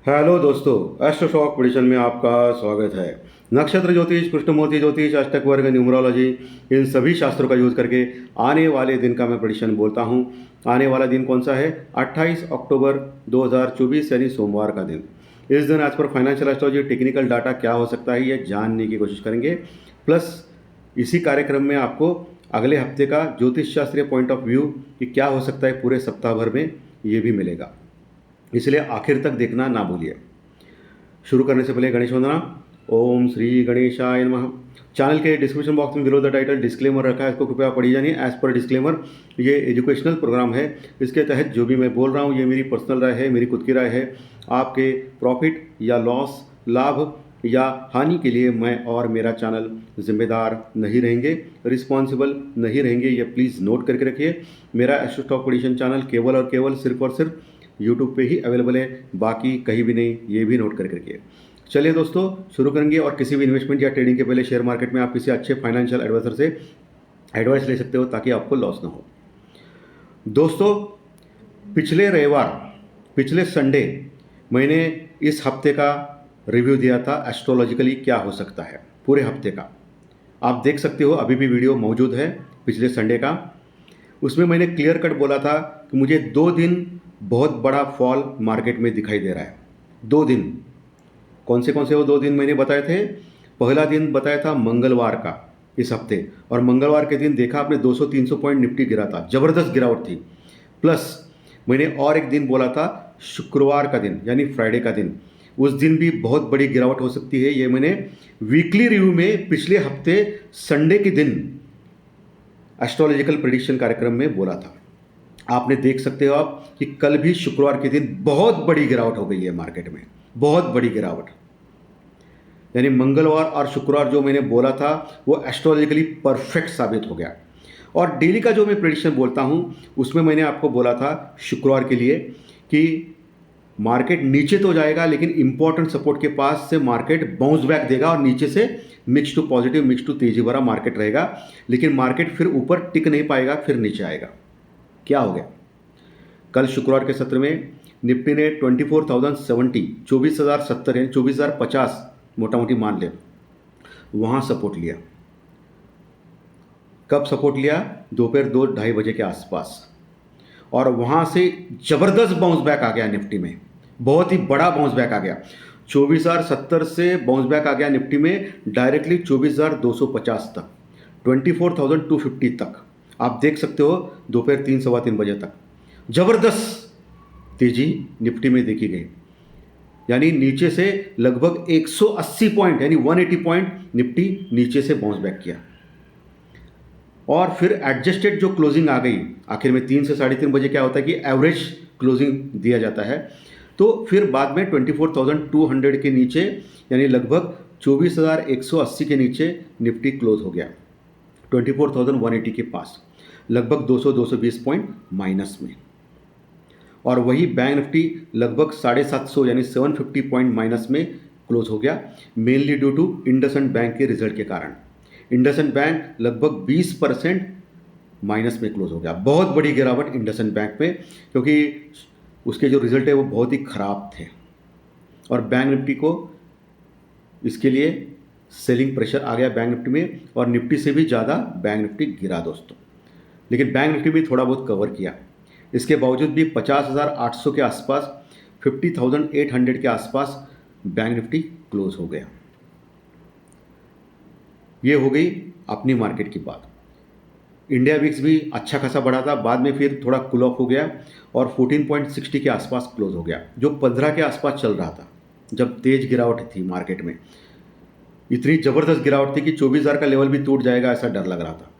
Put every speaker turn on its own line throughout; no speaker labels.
Hello दोस्तों, astro shock prediction में आपका स्वागत है। नक्षत्र ज्योतिष, कृष्णमूर्ति ज्योतिष, अष्टक वर्ग, न्यूमरोलॉजी, इन सभी शास्त्रों का यूज करके आने वाले दिन का मैं प्रेडिक्शन बोलता हूँ। आने वाला दिन कौन सा है? 28 अक्टूबर 2024 यानी सोमवार का दिन। इस दिन as per financial astrology technical data क्या हो सकता है ये जानने की कोशिश करेंगे। प्लस इसी कार्यक्रम में आपको अगले हफ्ते का ज्योतिष शास्त्रीय पॉइंट ऑफ व्यू कि क्या हो सकता है पूरे सप्ताह भर में, ये भी मिलेगा। इसलिए आखिर तक देखना ना भूलिए। शुरू करने से पहले गणेश वंदना। ओम श्री गणेशाय नमः। चैनल के डिस्क्रिप्शन बॉक्स में बिलो द टाइटल डिस्क्लेमर रखा है, इसको कृपया पढ़ी जानिए। एज पर डिस्क्लेमर, ये एजुकेशनल प्रोग्राम है। इसके तहत जो भी मैं बोल रहा हूँ ये मेरी पर्सनल राय है, मेरी खुद की राय है। आपके प्रॉफिट या लॉस, लाभ या हानि के लिए मैं और मेरा चैनल जिम्मेदार नहीं रहेंगे, रिस्पॉन्सिबल नहीं रहेंगे। ये प्लीज़ नोट करके रखिए। मेरा एस्ट्रो स्टॉक प्रेडिक्शन चैनल केवल और केवल सिर्फ और सिर्फ यूट्यूब पे ही अवेलेबल है, बाकी कहीं भी नहीं, ये भी नोट करके रखिए। चलिए दोस्तों, शुरू करेंगे। और किसी भी इन्वेस्टमेंट या ट्रेडिंग के पहले शेयर मार्केट में आप किसी अच्छे फाइनेंशियल एडवाइजर से एडवाइस ले सकते हो ताकि आपको लॉस ना हो। दोस्तों, पिछले रविवार, पिछले संडे मैंने इस हफ्ते का रिव्यू दिया था एस्ट्रोलॉजिकली क्या हो सकता है पूरे हफ्ते का। आप देख सकते हो, अभी भी वीडियो मौजूद है पिछले संडे का। उसमें मैंने क्लियर कट बोला था कि मुझे 2 दिन बहुत बड़ा फॉल मार्केट में दिखाई दे रहा है। 2 दिन कौन से वो 2 दिन मैंने बताए थे? पहला दिन बताया था मंगलवार का इस हफ्ते, और मंगलवार के दिन देखा आपने 200-300 पॉइंट निफ्टी गिरा था, ज़बरदस्त गिरावट थी। प्लस मैंने और एक दिन बोला था शुक्रवार का दिन यानी फ्राइडे का दिन, उस दिन भी बहुत बड़ी गिरावट हो सकती है। ये मैंने वीकली रिव्यू में पिछले हफ्ते संडे के दिन एस्ट्रोलॉजिकल प्रेडिक्शन कार्यक्रम में बोला था। आपने देख सकते हो आप कि कल भी शुक्रवार के दिन बहुत बड़ी गिरावट हो गई है मार्केट में, बहुत बड़ी गिरावट। यानी मंगलवार और शुक्रवार जो मैंने बोला था वो एस्ट्रोलॉजिकली परफेक्ट साबित हो गया। और डेली का जो मैं प्रेडिक्शन बोलता हूं उसमें मैंने आपको बोला था शुक्रवार के लिए कि मार्केट नीचे तो जाएगा लेकिन इंपॉर्टेंट सपोर्ट के पास से मार्केट बाउंस बैक देगा और नीचे से mix to positive, mix to तेजी भरा मार्केट रहेगा। लेकिन मार्केट फिर ऊपर टिक नहीं पाएगा, फिर नीचे आएगा। क्या हो गया? कल शुक्रवार के सत्र में निफ्टी ने 24,070, 24,070 यानी 24,050 मोटा मोटी मान ले, वहाँ सपोर्ट लिया। कब सपोर्ट लिया? दोपहर 2-2:30 बजे के आसपास। और वहाँ से ज़बरदस्त बाउंस बैक आ गया निफ्टी में, बहुत ही बड़ा बाउंस बैक आ गया। 24,070 से बाउंस बैक आ गया निफ्टी में डायरेक्टली 24,250 तक, 24,250 तक। आप देख सकते हो दोपहर 3-3:15 बजे तक ज़बरदस्त तेजी निफ्टी में देखी गई। यानी नीचे से लगभग 180 पॉइंट यानी 180 पॉइंट निफ्टी नीचे से बाउंस बैक किया। और फिर एडजस्टेड जो क्लोजिंग आ गई आखिर में 3 से 3:30 बजे, क्या होता है कि एवरेज क्लोजिंग दिया जाता है, तो फिर बाद में 24,200 के नीचे यानी लगभग 24,180 के नीचे निफ्टी क्लोज हो गया, 24,180 के पास, लगभग 200-220 पॉइंट माइनस में। और वही बैंक निफ्टी लगभग 750 यानी 750 पॉइंट माइनस में क्लोज हो गया, mainly due to IndusInd bank के रिजल्ट के कारण। इंडसइंड बैंक लगभग 20% माइनस में क्लोज हो गया। बहुत बड़ी गिरावट इंडसइंड बैंक में, क्योंकि उसके जो रिजल्ट है वो बहुत ही ख़राब थे। और बैंक निफ्टी को इसके लिए सेलिंग प्रेशर आ गया बैंक निफ्टी में, और निफ्टी से भी ज़्यादा बैंक निफ्टी गिरा दोस्तों। लेकिन बैंक निफ्टी भी थोड़ा बहुत कवर किया। इसके बावजूद भी 50,800 के आसपास, 50,800 के आसपास बैंक निफ्टी क्लोज हो गया। ये हो गई अपनी मार्केट की बात। इंडिया विक्स भी अच्छा खासा बढ़ा था, बाद में फिर थोड़ा कूल ऑफ हो गया और 14.60 के आसपास क्लोज हो गया, जो 15 के आसपास चल रहा था जब तेज गिरावट थी मार्केट में। इतनी ज़बरदस्त गिरावट थी कि 24,000 का लेवल भी टूट जाएगा ऐसा डर लग रहा था।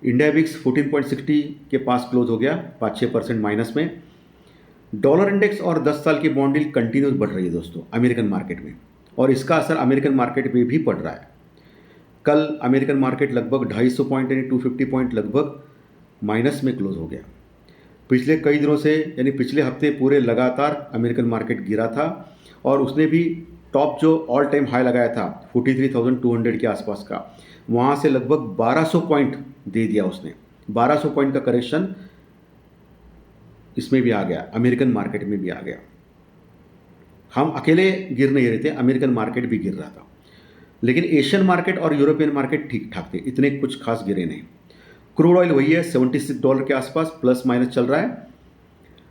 इंडिया विक्स 14.60 के पास क्लोज हो गया, 5-6% माइनस में। डॉलर इंडेक्स और 10 साल की बॉन्ड यील्ड कंटिन्यूस बढ़ रही है दोस्तों अमेरिकन मार्केट में, और इसका असर अमेरिकन मार्केट पे भी पड़ रहा है। कल अमेरिकन मार्केट लगभग 250 पॉइंट यानी 250 पॉइंट लगभग माइनस में क्लोज हो गया। पिछले कई दिनों से यानी पिछले हफ्ते पूरे लगातार अमेरिकन मार्केट गिरा था, और उसने भी टॉप जो ऑल टाइम हाई लगाया था 43,200 के आसपास का, वहाँ से लगभग 1200 पॉइंट दे दिया उसने। 1200 पॉइंट का करेक्शन इसमें भी आ गया, अमेरिकन मार्केट में भी आ गया। हम अकेले गिर नहीं रहे थे, अमेरिकन मार्केट भी गिर रहा था, लेकिन एशियन मार्केट और यूरोपियन मार्केट ठीक ठाक थे, इतने कुछ खास गिरे नहीं। क्रूड ऑयल वही है $76 के आसपास प्लस माइनस चल रहा है।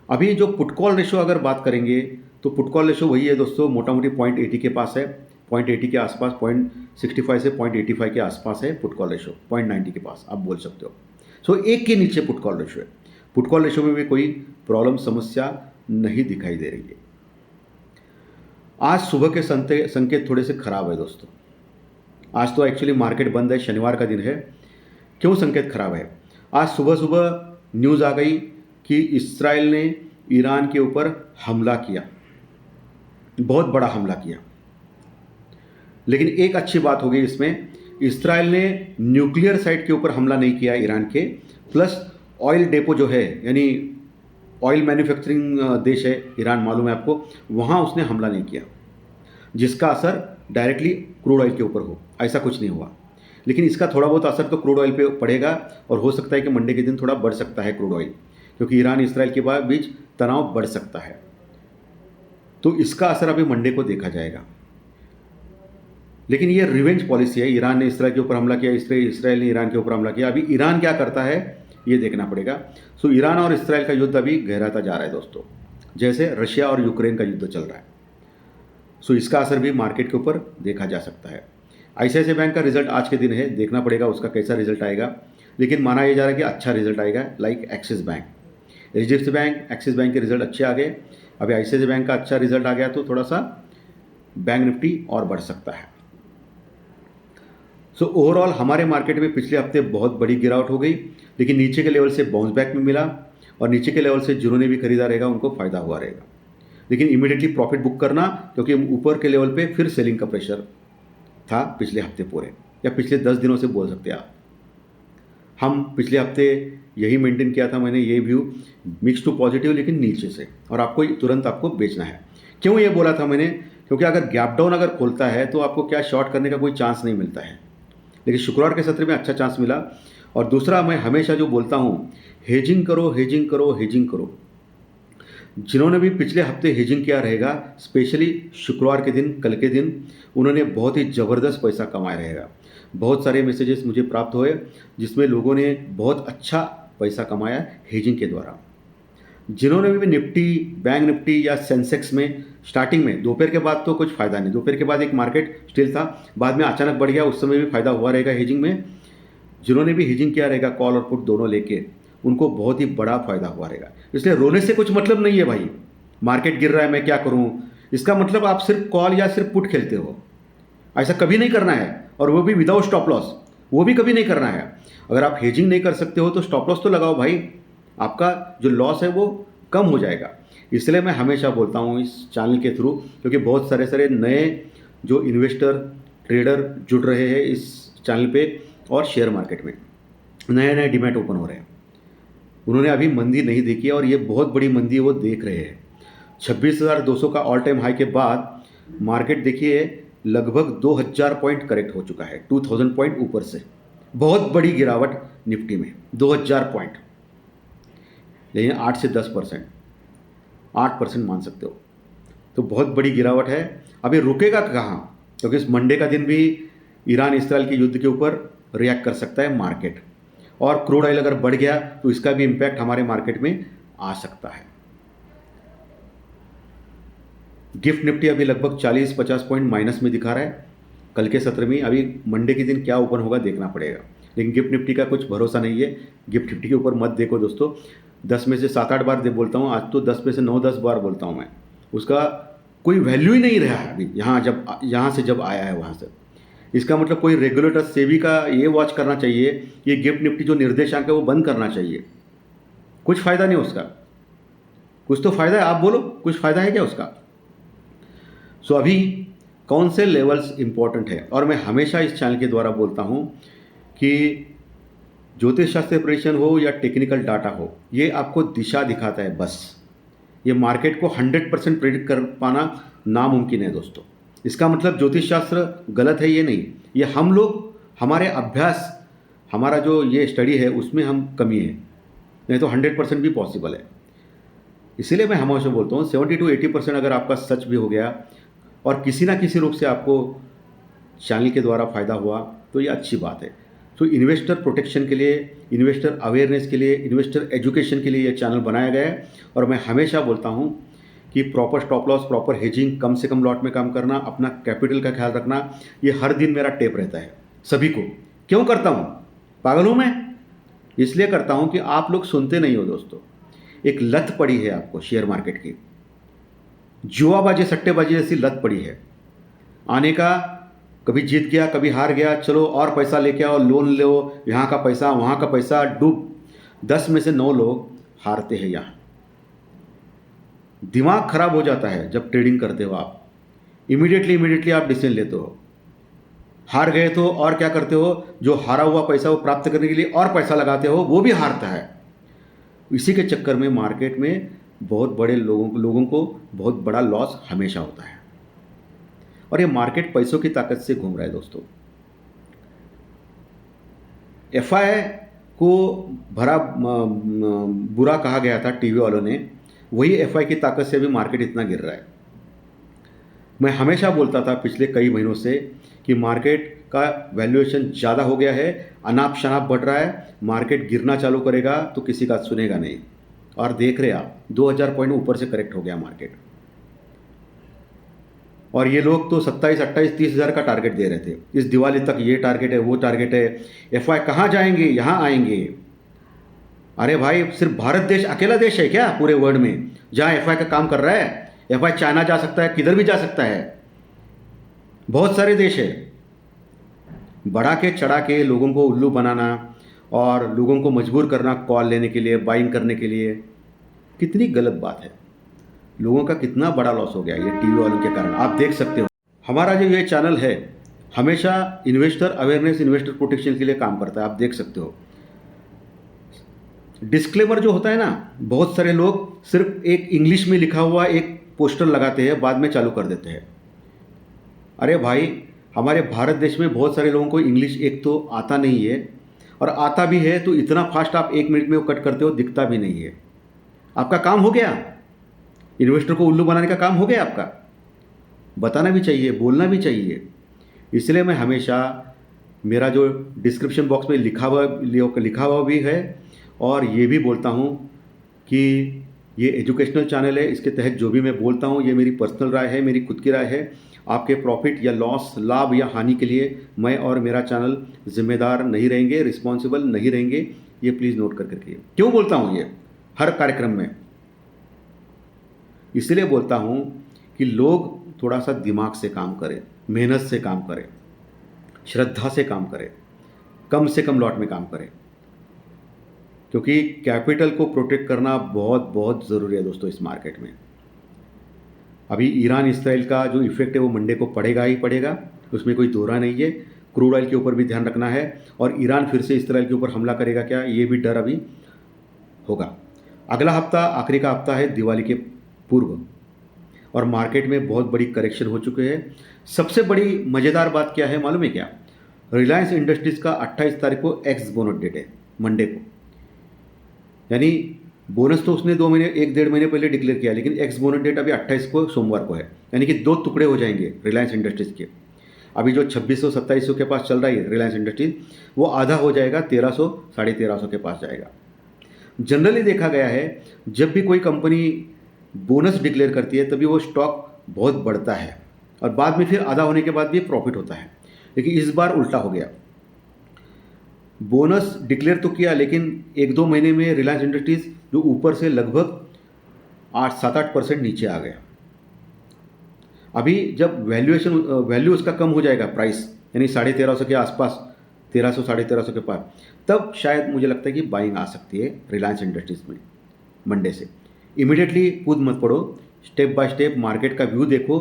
अभी जो पुट कॉल रेशो अगर बात करेंगे तो पुट कॉल रेशो वही है दोस्तों, मोटा मोटी 0.80 के पास है, 0.80 के आसपास, 0.65 से 0.85 के आसपास है पुट कॉल रेशो, 0.90 के पास आप बोल सकते हो। सो एक के नीचे पुट कॉल रेशो है। पुट कॉल रेशो में भी कोई प्रॉब्लम समस्या नहीं दिखाई दे रही है। आज सुबह के संकेत थोड़े से खराब है दोस्तों। आज तो एक्चुअली मार्केट बंद है, शनिवार का दिन है। क्यों संकेत खराब है? आज सुबह सुबह न्यूज़ आ गई कि इस्राइल ने ईरान के ऊपर हमला किया, बहुत बड़ा हमला किया। लेकिन एक अच्छी बात हो गई इसमें, इस्राइल ने न्यूक्लियर साइट के ऊपर हमला नहीं किया ईरान के, प्लस ऑयल डेपो जो है, यानी ऑयल मैन्युफैक्चरिंग देश है ईरान, मालूम है आपको, वहाँ उसने हमला नहीं किया जिसका असर डायरेक्टली क्रूड ऑयल के ऊपर हो, ऐसा कुछ नहीं हुआ। लेकिन इसका थोड़ा बहुत असर तो क्रूड ऑयल पे पड़ेगा और हो सकता है कि मंडे के दिन थोड़ा बढ़ सकता है क्रूड ऑयल, क्योंकि ईरान इसराइल के बीच तनाव बढ़ सकता है। तो इसका असर अभी मंडे को देखा जाएगा। लेकिन ये रिवेंज पॉलिसी है, ईरान ने इसराइल के ऊपर हमला किया, इसराइल ने ईरान के ऊपर हमला किया, अभी ईरान क्या करता है ये देखना पड़ेगा। सो ईरान और इसराइल का युद्ध अभी गहराता जा रहा है दोस्तों, जैसे रशिया और यूक्रेन का युद्ध चल रहा है। सो इसका असर भी मार्केट के ऊपर देखा जा सकता है। ICICI बैंक का रिजल्ट आज के दिन है, देखना पड़ेगा उसका कैसा रिजल्ट आएगा, लेकिन माना यह जा रहा है कि अच्छा रिजल्ट आएगा, like axis bank, HDFC bank, axis bank के रिजल्ट अच्छे आ गए। अभी ICICI बैंक का अच्छा रिजल्ट आ गया तो थोड़ा सा बैंक निफ्टी और बढ़ सकता है। सो ओवरऑल हमारे मार्केट में पिछले हफ्ते बहुत बड़ी गिरावट हो गई, लेकिन नीचे के लेवल से बाउंस बैक में मिला और नीचे के लेवल से जिन्होंने भी खरीदा रहेगा उनको फ़ायदा हुआ रहेगा। लेकिन इमीडिएटली प्रॉफिट बुक करना, क्योंकि ऊपर के लेवल पे फिर सेलिंग का प्रेशर था पिछले हफ्ते पूरे, या पिछले 10 दिनों से बोल सकते हैं आप। हम पिछले हफ्ते यही मेंटेन किया था मैंने, ये व्यू मिक्स टू पॉजिटिव, लेकिन नीचे से, और आपको तुरंत आपको बेचना है। क्यों ये बोला था मैंने? क्योंकि अगर गैप डाउन अगर खोलता है तो आपको क्या शॉर्ट करने का कोई चांस नहीं मिलता है, लेकिन शुक्रवार के सत्र में अच्छा चांस मिला। और दूसरा, मैं हमेशा जो बोलता हूँ, हेजिंग करो, हेजिंग करो, हेजिंग करो। जिन्होंने भी पिछले हफ्ते हेजिंग किया रहेगा, स्पेशली शुक्रवार के दिन, कल के दिन, उन्होंने बहुत ही ज़बरदस्त पैसा कमाया रहेगा। बहुत सारे मैसेजेस मुझे प्राप्त हुए जिसमें लोगों ने बहुत अच्छा पैसा कमाया हेजिंग के द्वारा। जिन्होंने भी निफ्टी, बैंक निफ्टी या सेंसेक्स में स्टार्टिंग में, दोपहर के बाद तो कुछ फ़ायदा नहीं, दोपहर के बाद एक मार्केट स्टिल था, बाद में अचानक बढ़ गया, उस समय भी फ़ायदा हुआ रहेगा हेजिंग में। जिन्होंने भी हेजिंग किया रहेगा कॉल और पुट दोनों लेके, उनको बहुत ही बड़ा फ़ायदा हुआ रहेगा। इसलिए रोने से कुछ मतलब नहीं है भाई, मार्केट गिर रहा है मैं क्या करूं, इसका मतलब आप सिर्फ कॉल या सिर्फ पुट खेलते हो, ऐसा कभी नहीं करना है। और वो भी विदाउट स्टॉप लॉस, वो भी कभी नहीं करना है। अगर आप हेजिंग नहीं कर सकते हो तो स्टॉप लॉस तो लगाओ भाई, आपका जो लॉस है वो कम हो जाएगा। इसलिए मैं हमेशा बोलता हूँ इस चैनल के थ्रू, क्योंकि बहुत सारे नए जो इन्वेस्टर, ट्रेडर जुड़ रहे हैं इस चैनल पे, और शेयर मार्केट में नए नए डीमैट ओपन हो रहे हैं। उन्होंने अभी मंदी नहीं देखी है और ये बहुत बड़ी मंदी वो देख रहे हैं। 26,200 का ऑल टाइम हाई के बाद मार्केट देखिए लगभग 2,000 पॉइंट करेक्ट हो चुका है, 2,000 पॉइंट ऊपर से, बहुत बड़ी गिरावट निफ्टी में, 2,000 पॉइंट, लेकिन 8 से 10%, 8% मान सकते हो, तो बहुत बड़ी गिरावट है। अभी रुकेगा कहाँ? क्योंकि इस मंडे का दिन भी ईरान इसराइल के युद्ध के ऊपर रिएक्ट कर सकता है मार्केट, और क्रूड ऑयल अगर बढ़ गया तो इसका भी इम्पैक्ट हमारे मार्केट में आ सकता है। गिफ्ट निफ्टी अभी लगभग 40-50 पॉइंट माइनस में दिखा रहा है कल के सत्र में। अभी मंडे के दिन क्या ओपन होगा देखना पड़ेगा, लेकिन गिफ्ट निफ्टी का कुछ भरोसा नहीं है। गिफ्ट निफ्टी के ऊपर मत देखो दोस्तों, 10 में से 7-8 बार बोलता हूँ, आज तो 10 में से 9-10 बार बोलता हूँ मैं, उसका कोई वैल्यू ही नहीं रहा है अभी, यहाँ से जब आया है वहाँ से। इसका मतलब कोई रेगुलेटर, सेबी का ये वॉच करना चाहिए, ये गिफ्ट निफ्टी जो निर्देशांक है वो बंद करना चाहिए। कुछ फ़ायदा नहीं उसका, कुछ तो फ़ायदा है, आप बोलो कुछ फ़ायदा है क्या उसका? सो अभी कौन से लेवल्स इंपॉर्टेंट है, और मैं हमेशा इस चैनल के द्वारा बोलता हूँ कि ज्योतिष शास्त्र प्रेडिक्शन हो या टेक्निकल डाटा हो, ये आपको दिशा दिखाता है बस। ये मार्केट को 100% प्रेडिक्ट कर पाना नामुमकिन है दोस्तों। इसका मतलब ज्योतिष शास्त्र गलत है ये नहीं, ये हम लोग, हमारे अभ्यास, हमारा जो ये स्टडी है उसमें हम कमी है, नहीं तो 100% भी पॉसिबल है। इसीलिए मैं हमेशा बोलता हूँ 70 to 80% अगर आपका सच भी हो गया और किसी ना किसी रूप से आपको चैनल के द्वारा फ़ायदा हुआ तो ये अच्छी बात है। तो इन्वेस्टर प्रोटेक्शन के लिए, इन्वेस्टर अवेयरनेस के लिए, इन्वेस्टर एजुकेशन के लिए ये चैनल बनाया गया है। और मैं हमेशा बोलता हूँ कि proper stop loss, proper hedging, कम से कम लॉट में काम करना, अपना कैपिटल का ख्याल रखना, ये हर दिन मेरा टेप रहता है सभी को। क्यों करता हूँ? पागल हूँ मैं? इसलिए करता हूँ कि आप लोग सुनते नहीं हो दोस्तों। एक लत पड़ी है आपको शेयर मार्केट की, जुआबाजी, सट्टेबाजी जैसी लत पड़ी है आने का। कभी जीत गया, कभी हार गया, चलो और पैसा लेके आओ, लोन लो, यहाँ का पैसा वहाँ का पैसा, डूब। 10 में से 9 लोग हारते हैं यहाँ। दिमाग खराब हो जाता है जब ट्रेडिंग करते हो आप। इमीडिएटली आप डिसीजन लेते हो। हार गए तो और क्या करते हो? जो हारा हुआ पैसा वो प्राप्त करने के लिए और पैसा लगाते हो, वो भी हारता है। इसी के चक्कर में मार्केट में बहुत बड़े लोगों को बहुत बड़ा लॉस हमेशा होता है। और ये मार्केट पैसों की ताकत से घूम रहा है दोस्तों। एफआई को भरा बुरा कहा गया था टीवी वालों ने, वही एफआई की ताकत से भी मार्केट इतना गिर रहा है। मैं हमेशा बोलता था पिछले कई महीनों से कि मार्केट का वैल्यूएशन ज़्यादा हो गया है, अनाप शनाप बढ़ रहा है, मार्केट गिरना चालू करेगा तो किसी का सुनेगा नहीं। और देख रहे आप 2000 पॉइंट ऊपर से करेक्ट हो गया मार्केट। और ये लोग तो 27, 28, 30 हज़ार का टारगेट दे रहे थे इस दिवाली तक, ये टारगेट है, वो टारगेट है। एफआई कहाँ जाएंगे? यहाँ आएंगे। अरे भाई, सिर्फ भारत देश अकेला देश है क्या पूरे वर्ल्ड में जहाँ एफआई का काम कर रहा है? एफआई चाइना जा सकता है, किधर भी जा सकता है। बहुत सारे देश है। बढ़ा के चढ़ा के लोगों को उल्लू बनाना और लोगों को मजबूर करना कॉल लेने के लिए, बाइंग करने के लिए, कितनी गलत बात है। लोगों का कितना बड़ा लॉस हो गया ये टीवी वालों के कारण। आप देख सकते हो हमारा जो ये चैनल है हमेशा इन्वेस्टर अवेयरनेस, इन्वेस्टर प्रोटेक्शन के लिए काम करता है। आप देख सकते हो डिस्क्लेमर जो होता है ना, बहुत सारे लोग सिर्फ एक इंग्लिश में लिखा हुआ एक पोस्टर लगाते हैं, बाद में चालू कर देते हैं। अरे भाई, हमारे भारत देश में बहुत सारे लोगों को इंग्लिश एक तो आता नहीं है, और आता भी है तो इतना फास्ट आप 1 मिनट में वो कट करते हो, दिखता भी नहीं है। आपका काम हो गया, इन्वेस्टर को उल्लू बनाने का काम हो गया आपका। बताना भी चाहिए, बोलना भी चाहिए। इसलिए मैं हमेशा, मेरा जो डिस्क्रिप्शन बॉक्स में लिखा हुआ भी है, और ये भी बोलता हूँ कि ये एजुकेशनल चैनल है, इसके तहत जो भी मैं बोलता हूँ ये मेरी पर्सनल राय है, मेरी खुद की राय है। आपके प्रॉफिट या लॉस, लाभ या हानि के लिए मैं और मेरा चैनल जिम्मेदार नहीं रहेंगे, रिस्पॉन्सिबल नहीं रहेंगे। ये प्लीज़ नोट कर करके। क्यों बोलता हूँ ये हर कार्यक्रम में? इसलिए बोलता हूँ कि लोग थोड़ा सा दिमाग से काम करें, मेहनत से काम करें, श्रद्धा से काम करें, कम से कम लॉट में काम करें, क्योंकि कैपिटल को प्रोटेक्ट करना बहुत बहुत ज़रूरी है दोस्तों इस मार्केट में। अभी ईरान इसराइल का जो इफेक्ट है वो मंडे को पड़ेगा ही पड़ेगा, उसमें कोई दो राय नहीं है। क्रूड ऑयल के ऊपर भी ध्यान रखना है, और ईरान फिर से इसराइल के ऊपर हमला करेगा क्या, ये भी डर अभी होगा। अगला हफ्ता आखिरी का हफ्ता है दिवाली के पूर्व, और मार्केट में बहुत बड़ी करेक्शन हो चुके हैं। सबसे बड़ी मज़ेदार बात क्या है मालूम है क्या? रिलायंस इंडस्ट्रीज़ का 28 तारीख को एक्स बोनस डेट है, मंडे को। यानी बोनस तो उसने 2 महीने, 1-1.5 महीने पहले डिक्लेयर किया, लेकिन एक्स बोनस डेट अभी 28 को सोमवार को है। यानी कि 2 टुकड़े हो जाएंगे रिलायंस इंडस्ट्रीज़ के। अभी जो 2600-2700 के पास चल रहा है रिलायंस इंडस्ट्रीज, वो आधा हो जाएगा, 1300, 1350 के पास जाएगा। जनरली देखा गया है जब भी कोई कंपनी बोनस डिक्लेयर करती है तभी वो स्टॉक बहुत बढ़ता है, और बाद में फिर आधा होने के बाद भी प्रॉफिट होता है। लेकिन इस बार उल्टा हो गया। बोनस डिक्लेयर तो किया, लेकिन 1-2 महीने में रिलायंस इंडस्ट्रीज जो ऊपर से लगभग 7-8% नीचे आ गया। अभी जब वैल्यू उसका कम हो जाएगा, प्राइस यानी 1350 के आसपास, 1300, 1350 के पास, तब शायद मुझे लगता है कि बाइंग आ सकती है रिलायंस इंडस्ट्रीज में मंडे से। इमीडिएटली कूद मत पड़ो, स्टेप बाय स्टेप मार्केट का व्यू देखो,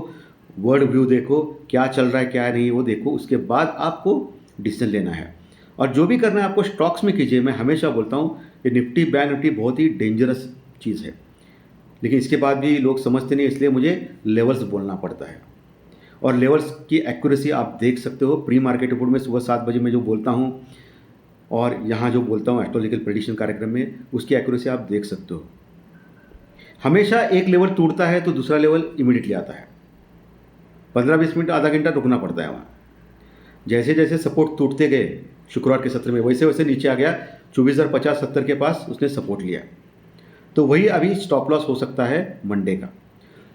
वर्ल्ड व्यू देखो, क्या चल रहा है क्या नहीं वो देखो, उसके बाद आपको डिसीजन लेना है। और जो भी करना है आपको स्टॉक्स में कीजिए। मैं हमेशा बोलता हूँ कि निफ्टी बैंक निफ्टी बहुत ही डेंजरस चीज़ है, लेकिन इसके बाद भी लोग समझते नहीं, इसलिए मुझे लेवल्स बोलना पड़ता है। और लेवल्स की एक्यूरेसी आप देख सकते हो प्री मार्केट रिपोर्ट में सुबह 7 बजे मैं जो बोलता हूँ, और यहाँ जो बोलता हूँ एस्ट्रोलॉजिकल प्रेडिक्शन कार्यक्रम में, उसकी एक्यूरेसी आप देख सकते हो। हमेशा एक लेवल टूटता है तो दूसरा लेवल इमीडिएटली आता है, 15-20 मिनट आधा घंटा रुकना पड़ता है वहाँ। जैसे जैसे सपोर्ट टूटते गए शुक्रवार के सत्र में, वैसे वैसे नीचे आ गया 24,050-70 के पास उसने सपोर्ट लिया। तो वही अभी स्टॉप लॉस हो सकता है मंडे का।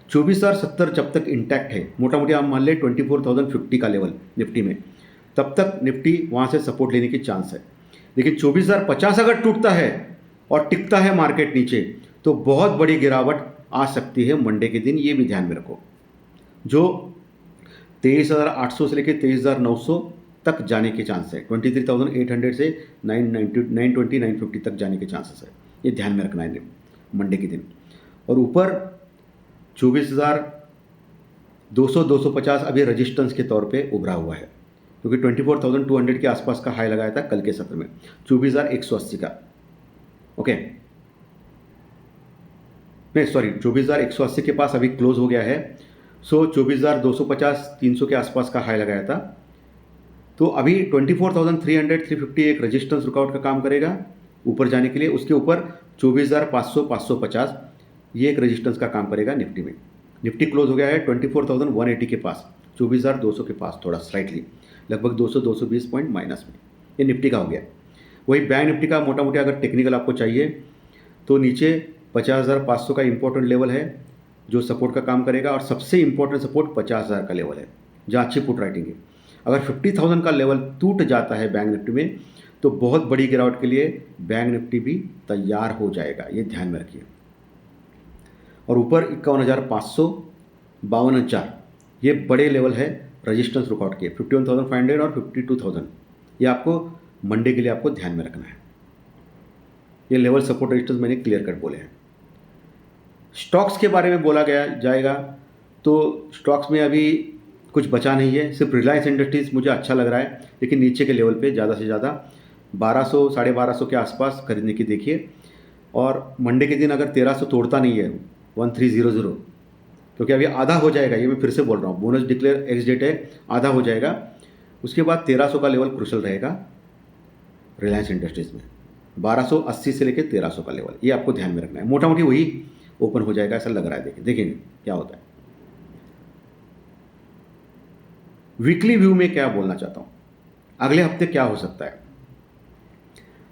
24,070 जब तक इंटैक्ट है, मोटा मोटी आप मान लें 24,050 का लेवल निफ्टी में, तब तक निफ्टी वहाँ से सपोर्ट लेने की चांस है। लेकिन 24,050 अगर टूटता है और टिकता है मार्केट नीचे, तो बहुत बड़ी गिरावट आ सकती है मंडे के दिन, ये भी ध्यान में रखो। जो 23,800 से लेकर 23,900 तक जाने के चांस है, 23,800 से 920, 950 तक जाने के चांसेस है, ये ध्यान में रखना है मंडे के दिन। और ऊपर 24,200, 250 अभी रजिस्टेंस के तौर पे उभरा हुआ है, क्योंकि 24,200 के आसपास का हाई लगाया था कल के सत्र में, 24,180 का। ओके, नहीं सॉरी, 24,180 के पास अभी क्लोज हो गया है। सो 24,250, 300 के आसपास का हाई लगाया था। तो अभी 24,300, 350 एक रेजिस्टेंस रुकआउट का काम करेगा ऊपर जाने के लिए। उसके ऊपर 24,500, 550 ये एक रेजिस्टेंस का काम करेगा निफ्टी में। निफ्टी क्लोज हो गया है 24,180 के पास, 24,200 के पास, थोड़ा स्लाइटली लगभग 200-220 पॉइंट माइनस में, ये निफ्टी का हो गया। वही बैंक निफ्टी का मोटा मोटी अगर टेक्निकल आपको चाहिए तो नीचे 50,500 का इंपॉर्टेंट लेवल है जो सपोर्ट का काम करेगा, और सबसे इंपॉर्टेंट सपोर्ट 50,000 का लेवल है जहाँ अच्छी पुट राइटिंग है। अगर 50,000 का लेवल टूट जाता है बैंक निफ्टी में, तो बहुत बड़ी गिरावट के लिए बैंक निफ्टी भी तैयार हो जाएगा, ये ध्यान में रखिए। और ऊपर 51,500, 52,000 ये बड़े लेवल है रजिस्टेंस रुकआउट के, 51,500 और 52,000, ये आपको मंडे के लिए आपको ध्यान में रखना है। ये लेवल सपोर्ट रजिस्टेंस मैंने क्लियर कट बोले हैं। स्टॉक्स के बारे में बोला गया जाएगा तो स्टॉक्स में अभी कुछ बचा नहीं है, सिर्फ रिलायंस इंडस्ट्रीज़ मुझे अच्छा लग रहा है, लेकिन नीचे के लेवल पे ज़्यादा से ज़्यादा 1200, 1250 के आसपास खरीदने की देखिए। और मंडे के दिन अगर 1300 तोड़ता नहीं है, 1300, क्योंकि अभी आधा हो जाएगा, ये मैं फिर से बोल रहा हूँ, बोनस डिक्लेयर एक्स डेट है, आधा हो जाएगा, उसके बाद 1300 का लेवल क्रूशल रहेगा रिलायंस इंडस्ट्रीज़ में, 1280 से लेकर 1300 का लेवल, ये आपको ध्यान में रखना है। मोटा मोटी वही ओपन हो जाएगा ऐसा लग रहा है, देखेंगे क्या होता है। वीकली व्यू में क्या बोलना चाहता हूँ, अगले हफ्ते क्या हो सकता है।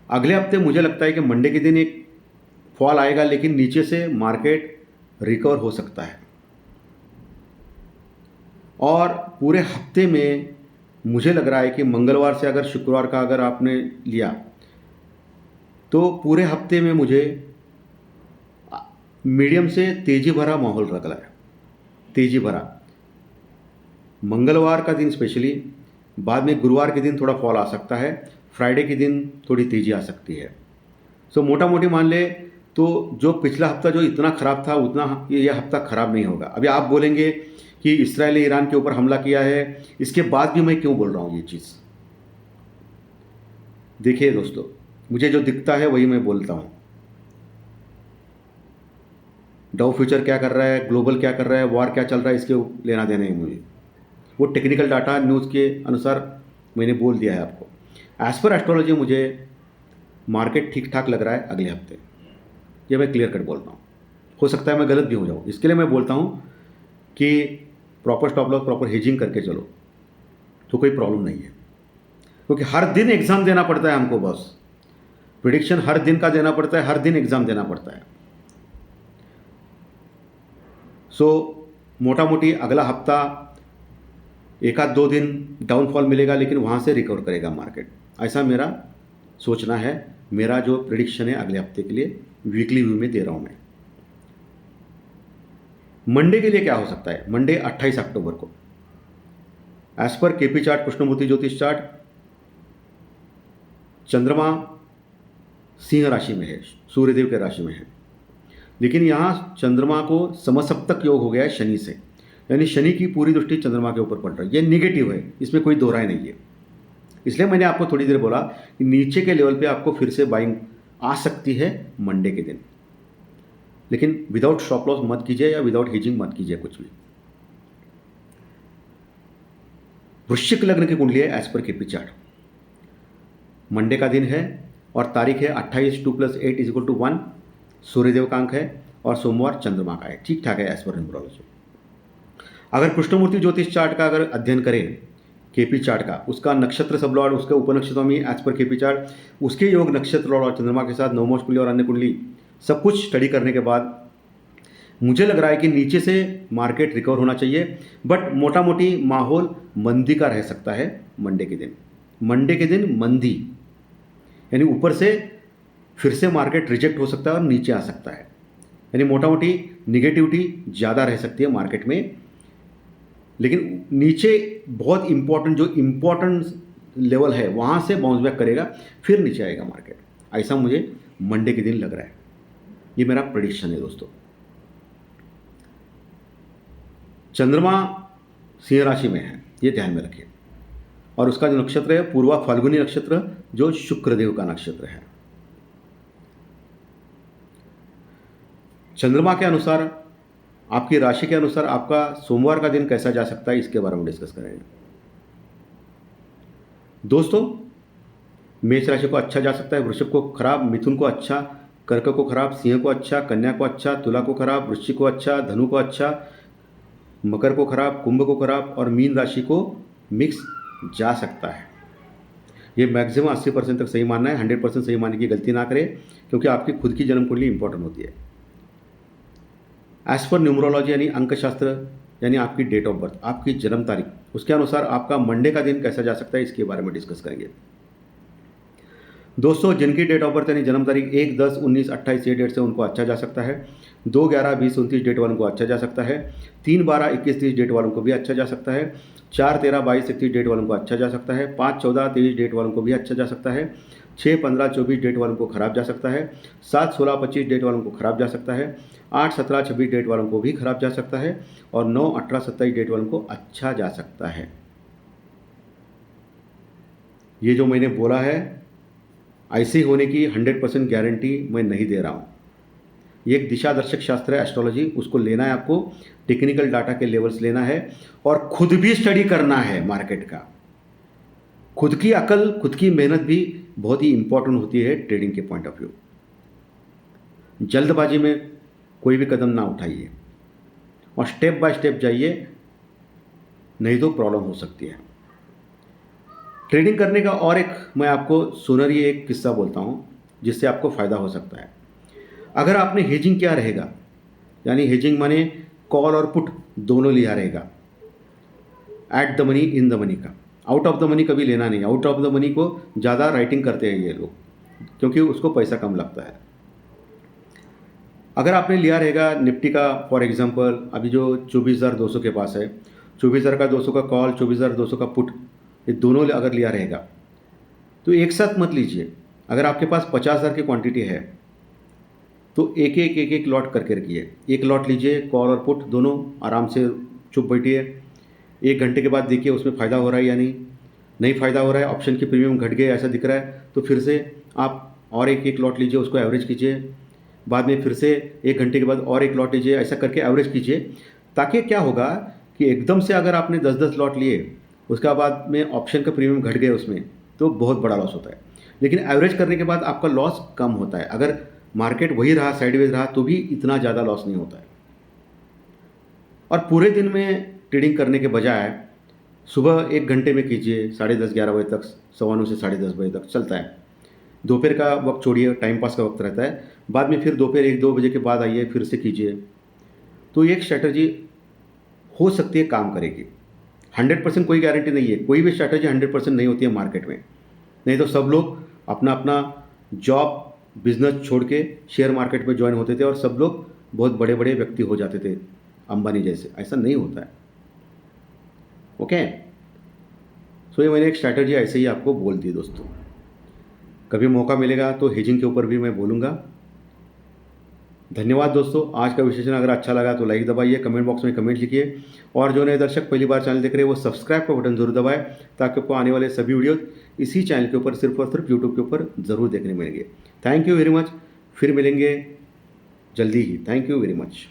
अगले हफ्ते मुझे लगता है कि मंडे के दिन एक फॉल आएगा, लेकिन नीचे से मार्केट रिकवर हो सकता है। और पूरे हफ्ते में मुझे लग रहा है कि मंगलवार से अगर शुक्रवार का अगर आपने लिया, तो पूरे हफ्ते में मुझे मीडियम से तेजी भरा माहौल लग रहा है, तेजी भरा। मंगलवार का दिन स्पेशली, बाद में गुरुवार के दिन थोड़ा फॉल आ सकता है, फ्राइडे के दिन थोड़ी तेजी आ सकती है। सो मोटा मोटी मान ले तो जो पिछला हफ्ता जो इतना ख़राब था उतना ये हफ्ता ख़राब नहीं होगा। अभी आप बोलेंगे कि इसराइल ने ईरान के ऊपर हमला किया है, इसके बाद भी मैं क्यों बोल रहा हूँ ये चीज़। देखिए दोस्तों, मुझे जो दिखता है वही मैं बोलता हूँ। डाउ फ्यूचर क्या कर रहा है, ग्लोबल क्या कर रहा है, वॉर क्या चल रहा है, इसके लेना देना है मुझे। वो टेक्निकल डाटा न्यूज़ के अनुसार मैंने बोल दिया है आपको। एज़ पर एस्ट्रोलॉजी मुझे मार्केट ठीक ठाक लग रहा है अगले हफ्ते, ये मैं क्लियर कट बोलता हूँ। हो सकता है मैं गलत भी हो जाऊँ, इसके लिए मैं बोलता हूँ कि proper stop loss, proper hedging करके चलो तो कोई प्रॉब्लम नहीं है। क्योंकि हर दिन एग्ज़ाम देना पड़ता है हमको, बस प्रिडिक्शन हर दिन का देना पड़ता है, हर दिन एग्ज़ाम देना पड़ता है। सो मोटा मोटी अगला हफ्ता एक आध 2 दिन डाउनफॉल मिलेगा, लेकिन वहाँ से रिकवर करेगा मार्केट, ऐसा मेरा सोचना है। मेरा जो प्रिडिक्शन है अगले हफ्ते के लिए वीकली व्यू में दे रहा हूँ मैं। मंडे के लिए क्या हो सकता है, मंडे 28 अक्टूबर को as per KP chart, Krishnamurthy ज्योतिष चार्ट, चंद्रमा सिंह राशि में है, सूर्यदेव के राशि में है, लेकिन यहाँ चंद्रमा को समसप्तक योग हो गया है शनि से, यानी शनि की पूरी दृष्टि चंद्रमा के ऊपर पड़ रही है। ये नेगेटिव है, इसमें कोई दो राय नहीं है। इसलिए मैंने आपको थोड़ी देर बोला कि नीचे के लेवल पे आपको फिर से बाइंग आ सकती है मंडे के दिन, लेकिन विदाउट स्टॉप लॉस मत कीजिए या विदाउट हेजिंग मत कीजिए कुछ भी। वृश्चिक लग्न की कुंडली है as per KP chart, Monday का दिन है और तारीख है 28, 2 + 8 = 1, सूर्यदेव का अंक है और सोमवार चंद्रमा का है, ठीक ठाक है एज पर न्यूमरोलॉजी। अगर कृष्णमूर्ति ज्योतिष चार्ट का अगर अध्ययन करें, केपी चार्ट का, उसका नक्षत्र सब लॉर्ड, उसके उपनक्षत्रों में एज पर केपी चार्ट, उसके योग नक्षत्र लॉर्ड और चंद्रमा के साथ नवमोष कुंडली और अन्य कुंडली सब कुछ स्टडी करने के बाद मुझे लग रहा है कि नीचे से मार्केट रिकवर होना चाहिए, बट मोटा मोटी माहौल मंदी का रह सकता है मंडे के दिन। मंडे के दिन मंदी, यानी ऊपर से फिर से मार्केट रिजेक्ट हो सकता है और नीचे आ सकता है, यानी मोटा मोटी निगेटिविटी ज़्यादा रह सकती है मार्केट में। लेकिन नीचे बहुत इंपॉर्टेंट जो इम्पोर्टेंट लेवल है वहाँ से बाउंस बैक करेगा, फिर नीचे आएगा मार्केट, ऐसा मुझे मंडे के दिन लग रहा है। ये मेरा प्रेडिक्शन है दोस्तों। चंद्रमा सिंह राशि में है, ये ध्यान में रखिए, और उसका जो नक्षत्र है पूर्वा फाल्गुनी नक्षत्र, जो शुक्रदेव का नक्षत्र है। चंद्रमा के अनुसार, आपकी राशि के अनुसार आपका सोमवार का दिन कैसा जा सकता है, इसके बारे में डिस्कस करेंगे दोस्तों। मेष राशि को अच्छा जा सकता है, वृषभ को खराब, मिथुन को अच्छा, कर्क को खराब, सिंह को अच्छा, कन्या को अच्छा, तुला को खराब, वृश्चिक को अच्छा, धनु को अच्छा, मकर को खराब, कुंभ को खराब, और मीन राशि को मिक्स जा सकता है। ये मैक्सिमम 80% तक सही मानना है, 100% सही मानने की गलती ना करें, क्योंकि आपकी खुद की जन्म कुंडली इंपॉर्टेंट होती है। एज पर न्यूमरोलॉजी यानी अंकशास्त्र, यानी आपकी डेट ऑफ बर्थ, आपकी जन्म तारीख, उसके अनुसार आपका मंडे का दिन कैसा जा सकता है, इसके बारे में डिस्कस करेंगे दोस्तों। जिनकी डेट ऑफ बर्थ यानी जन्म तारीख 1, 10, 19, 28 ये डेट से उनको अच्छा जा सकता है। 2, 11, 20, 29 डेट वालों को अच्छा जा सकता है। 3, 12, 21, 30 डेट वालों को भी अच्छा जा सकता है। 4, 13, 22, 31 डेट वालों को अच्छा जा सकता है। 5, 14, 23 डेट वालों को भी अच्छा जा सकता है। 6, 15, 24 डेट वालों को खराब जा सकता है। 7, 16, 25 डेट वालों को खराब जा सकता है। 8, 17, 26 डेट वालों को भी खराब जा सकता है। और 9, 18, 27 डेट वालों को अच्छा जा सकता है। ये जो मैंने बोला है ऐसे होने की 100% गारंटी मैं नहीं दे रहा हूँ। ये एक दिशा दर्शक शास्त्र है एस्ट्रोलॉजी, उसको लेना है आपको, टेक्निकल डाटा के लेवल्स लेना है और खुद भी स्टडी करना है मार्केट का। खुद की अकल, खुद की मेहनत भी बहुत ही इंपॉर्टेंट होती है ट्रेडिंग के पॉइंट ऑफ व्यू। जल्दबाजी में कोई भी कदम ना उठाइए और स्टेप बाय स्टेप जाइए, नहीं तो प्रॉब्लम हो सकती है। ट्रेडिंग करने का और एक मैं आपको सुनहरी एक किस्सा बोलता हूँ जिससे आपको फ़ायदा हो सकता है। अगर आपने हेजिंग किया रहेगा, यानी हेजिंग माने कॉल और पुट दोनों लिया रहेगा, at the money in the money का, आउट ऑफ द मनी कभी लेना नहीं। आउट ऑफ द मनी को ज़्यादा राइटिंग करते हैं ये लोग, क्योंकि उसको पैसा कम लगता है। अगर आपने लिया रहेगा निफ्टी का, फॉर एग्जांपल अभी जो 24,200 के पास है, 24,200 का कॉल, 24,200 का पुट, ये दोनों अगर लिया रहेगा तो एक साथ मत लीजिए। अगर आपके पास 50,000 की क्वांटिटी है तो एक लॉट करके रखिए। एक लॉट लीजिए, कॉल और पुट दोनों, आराम से चुप बैठिए। 1 घंटे के बाद देखिए उसमें फ़ायदा हो रहा है या नहीं फ़ायदा हो रहा है, ऑप्शन की प्रीमियम घट गए ऐसा दिख रहा है, तो फिर से आप और एक लॉट लीजिए, उसको एवरेज कीजिए। बाद में फिर से 1 घंटे के बाद और एक लॉट लीजिए, ऐसा करके एवरेज कीजिए। ताकि क्या होगा कि एकदम से अगर आपने 10-10 लॉट लिए, उसका बाद में ऑप्शन का प्रीमियम घट गए उसमें, तो बहुत बड़ा लॉस होता है। लेकिन एवरेज करने के बाद आपका लॉस कम होता है। अगर मार्केट वही रहा, साइडवेज रहा, तो भी इतना ज़्यादा लॉस नहीं होता है। और पूरे दिन में ट्रेडिंग करने के बजाय सुबह 1 घंटे में कीजिए, 10:30-11 बजे तक, 9:15 से 10:30 बजे तक चलता है। दोपहर का वक्त छोड़िए, टाइम पास का वक्त रहता है। बाद में फिर दोपहर 1-2 बजे के बाद आइए, फिर से कीजिए। तो एक स्ट्रैटेजी हो सकती है, काम करेगी। 100% कोई गारंटी नहीं है, कोई भी स्ट्रैटेजी 100% नहीं होती है मार्केट में। नहीं तो सब लोग अपना अपना जॉब, बिजनेस छोड़ के शेयर मार्केट में ज्वाइन होते थे और सब लोग बहुत बड़े बड़े व्यक्ति हो जाते थे, अंबानी जैसे। ऐसा नहीं होता है। ओके, सो ये मैंने एक स्ट्रैटेजी ऐसे ही आपको बोल दी दोस्तों। कभी मौका मिलेगा तो हेजिंग के ऊपर भी मैं बोलूँगा। धन्यवाद दोस्तों। आज का विश्लेषण अगर अच्छा लगा तो लाइक दबाइए, कमेंट बॉक्स में कमेंट लिखिए, और जो नए दर्शक पहली बार चैनल देख रहे हैं वो सब्सक्राइब का बटन जरूर दबाएं, ताकि आपको आने वाले सभी वीडियो इसी चैनल के ऊपर, सिर्फ और सिर्फ यूट्यूब के ऊपर ज़रूर देखने मिलेंगे। Thank you very much. फिर मिलेंगे जल्दी ही। Thank you very much.